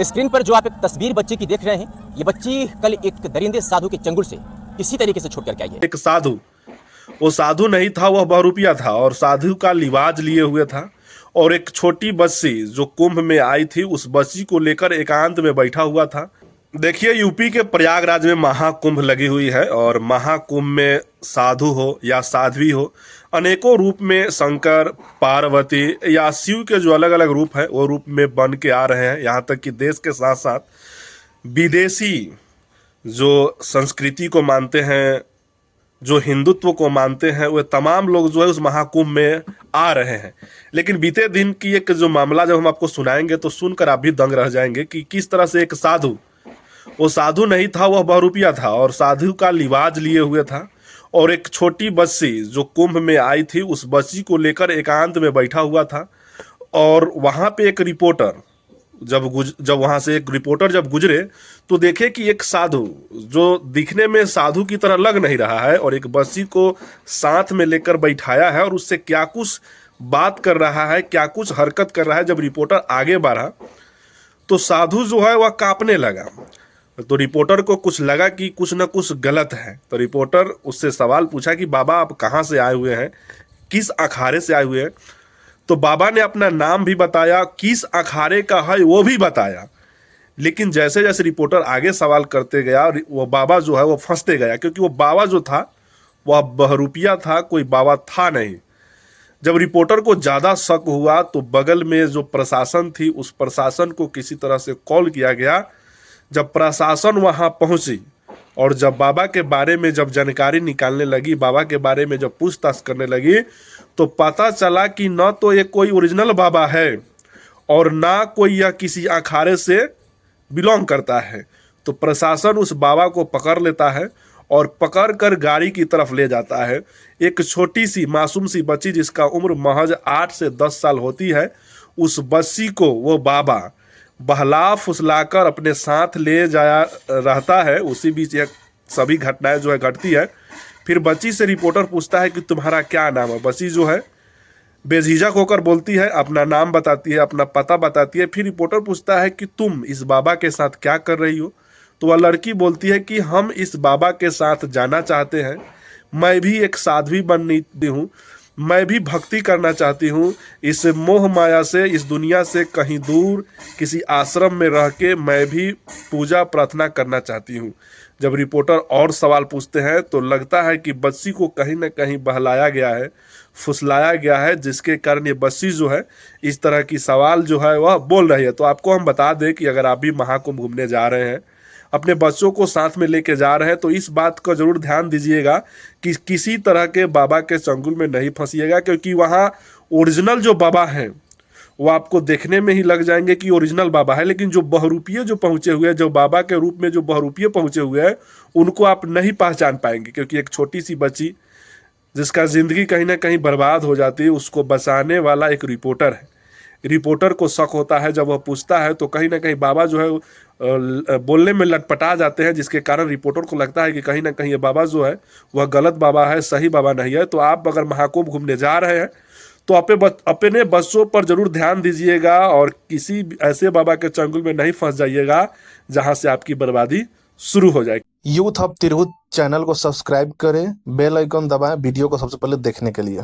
Screen पर जो आप एक तस्वीर बच्चे की देख रहे हैं, ये बच्ची कल एक दरिंदे साधु के चंगुल से इसी तरीके से छूट करके आई है। एक साधु, वो साधु नहीं था, वह बहरूपिया था और साधु का लिबाज लिए हुए था। और एक छोटी बच्ची जो कुंभ में आई थी, उस बच्ची को लेकर एकांत में बैठा हुआ था। देखिए, यूपी के प्रयागराज में महाकुंभ लगी हुई है और महाकुंभ में साधु हो या साध्वी हो, अनेकों रूप में शंकर, पार्वती या शिव के जो अलग अलग रूप है वो रूप में बन के आ रहे हैं। यहाँ तक कि देश के साथ साथ विदेशी जो संस्कृति को मानते हैं, जो हिंदुत्व को मानते हैं, वे तमाम लोग जो है उस महाकुंभ में आ रहे हैं। लेकिन बीते दिन की एक जो मामला जब हम आपको सुनाएंगे तो सुनकर आप भी दंग रह जाएंगे कि किस तरह से एक साधु, वो साधु नहीं था, वह बहरूपिया था और साधु का लिबाज लिए हुए था। और एक छोटी बच्ची जो कुंभ में आई थी, उस बच्ची को लेकर एकांत में बैठा हुआ था। और वहाँ पे एक रिपोर्टर जब वहाँ से एक रिपोर्टर जब गुजरे तो देखे कि एक साधु जो दिखने में साधु की तरह लग नहीं रहा है और एक बच्ची को साथ में लेकर बैठाया है और उससे क्या कुछ बात कर रहा है, क्या कुछ हरकत कर रहा है। जब रिपोर्टर आगे बढ़ा तो साधु जो है वह कांपने लगा। तो रिपोर्टर को कुछ लगा कि कुछ न कुछ गलत है। तो रिपोर्टर उससे सवाल पूछा कि बाबा आप कहाँ से आए हुए हैं, किस अखाड़े से आए हुए हैं। तो बाबा ने अपना नाम भी बताया, किस अखाड़े का है वो भी बताया। लेकिन जैसे जैसे रिपोर्टर आगे सवाल करते गया, वो बाबा जो है वो फंसते गया, क्योंकि वो बाबा जो था वह बहरूपिया था, कोई बाबा था नहीं। जब रिपोर्टर को ज़्यादा शक हुआ तो बगल में जो प्रशासन थी, उस प्रशासन को किसी तरह से कॉल किया गया। जब प्रशासन वहाँ पहुंची और जब बाबा के बारे में जब जानकारी निकालने लगी, बाबा के बारे में जब पूछताछ करने लगी, तो पता चला कि न तो ये कोई ओरिजिनल बाबा है और ना कोई यह किसी अखाड़े से बिलोंग करता है। तो प्रशासन उस बाबा को पकड़ लेता है और पकड़ कर गाड़ी की तरफ ले जाता है। एक छोटी सी मासूम सी बच्ची जिसका उम्र महज 8 से 10 साल होती है, उस बच्ची को वो बाबा बहला फुसलाकर अपने साथ ले जाया रहता है। उसी बीच एक सभी घटनाएं जो है घटती है। फिर बच्ची से रिपोर्टर पूछता है कि तुम्हारा क्या नाम है। बच्ची जो है बेझिझक होकर बोलती है, अपना नाम बताती है, अपना पता बताती है। फिर रिपोर्टर पूछता है कि तुम इस बाबा के साथ क्या कर रही हो। तो वह लड़की बोलती है कि हम इस बाबा के साथ जाना चाहते हैं, मैं भी एक साध्वी बननी हूँ, मैं भी भक्ति करना चाहती हूँ। इस मोह माया से, इस दुनिया से कहीं दूर किसी आश्रम में रह के मैं भी पूजा प्रार्थना करना चाहती हूँ। जब रिपोर्टर और सवाल पूछते हैं तो लगता है कि बच्ची को कहीं ना कहीं बहलाया गया है, फुसलाया गया है, जिसके कारण ये बच्ची जो है इस तरह की सवाल जो है वह बोल रही है। तो आपको हम बता दें कि अगर आप भी महाकुंभ घूमने जा रहे हैं, अपने बच्चों को साथ में लेके जा रहे हैं, तो इस बात का जरूर ध्यान दीजिएगा कि किसी तरह के बाबा के चंगुल में नहीं फंसिएगा, क्योंकि वहाँ ओरिजिनल जो बाबा हैं वो आपको देखने में ही लग जाएंगे कि ओरिजिनल बाबा है। लेकिन जो बहरूपिये जो पहुँचे हुए हैं, जो बाबा के रूप में जो बहरूपिये पहुँचे हुए हैं, उनको आप नहीं पहचान पाएंगे, क्योंकि एक छोटी सी बच्ची जिसका ज़िंदगी कहीं ना कहीं बर्बाद हो जाती है, उसको बचाने वाला एक रिपोर्टर है। रिपोर्टर को शक होता है, जब वह पूछता है तो कहीं ना कहीं बाबा जो है बोलने में लटपटा जाते हैं, जिसके कारण रिपोर्टर को लगता है कि कहीं ना कहीं ये बाबा जो है वह गलत बाबा है, सही बाबा नहीं है। तो आप अगर महाकुंभ घूमने जा रहे हैं तो अपने बच्चों पर जरूर ध्यान दीजिएगा और किसी ऐसे बाबा के चंगुल में नहीं फंस जाइएगा जहां से आपकी बर्बादी शुरू हो जाएगी। यूथ हब तिरहुत चैनल को सब्सक्राइब करें, बेल आइकन दबाएं वीडियो को सबसे पहले देखने के लिए।